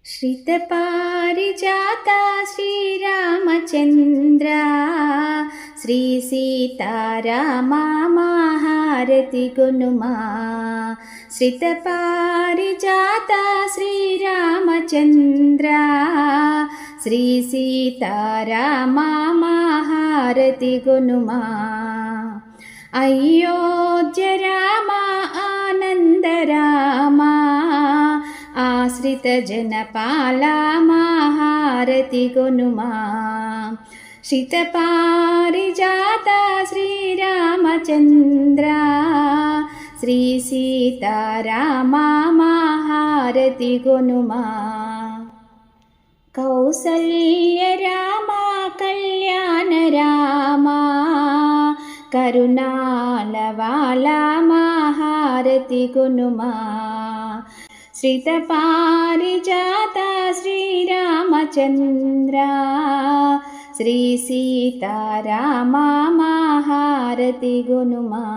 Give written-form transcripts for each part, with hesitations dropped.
श्रितपारिजाता श्रीरामचन्द्र श्री सीतारामा महारति गुनुमा। श्रितपारिजाता श्रीरामचन्द्र श्री सीतारामा महारति गुनुमा। अयोध्य रामा आनंद रामा आश्रित जनपाला महारति गुनुमा। श्रितपारिजाता श्रीरामचन्द्र श्री सीतारामा महारति गुनुमा। कौसल्य रामा कल्याण रामा करुणालवाला महारति गुनुमा। श्रितपारिजाता श्रीरामचन्द्र श्री सीतारामा महारति गुनुमा।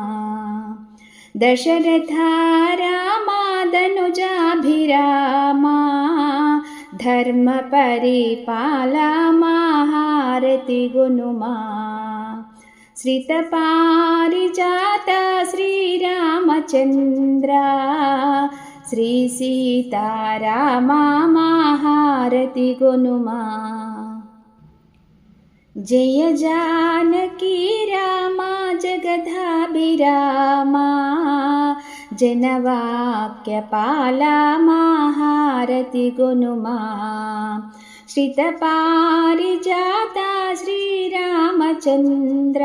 दशरथा रामा धनुजाभिरामा धर्म परिपाला महारति गुनुमा। श्रितपारिजाता श्रीरामचन्द्र श्री सीतारामा महारति गुनुमा। जय जानकी रामा जगदाभिरामा जनवाक्यपाला महारति गुनुमा। श्रितपारिजाता श्रीरामचन्द्र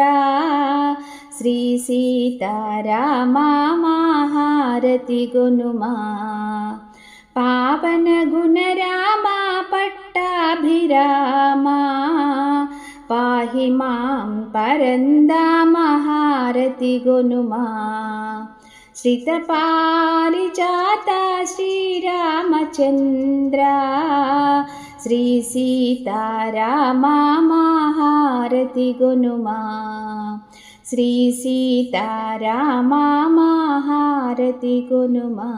श्री सीतारामा महारति गुनुमा। पावन गुण रामा पट्टाभिरामा पाहि मां परन्दा महारति गुनुमा। श्रितपारिजाता श्रीरामचन्द्र श्री सीतारामा महारति गुनुमा। श्री सीतारामा महारति गुनुमा।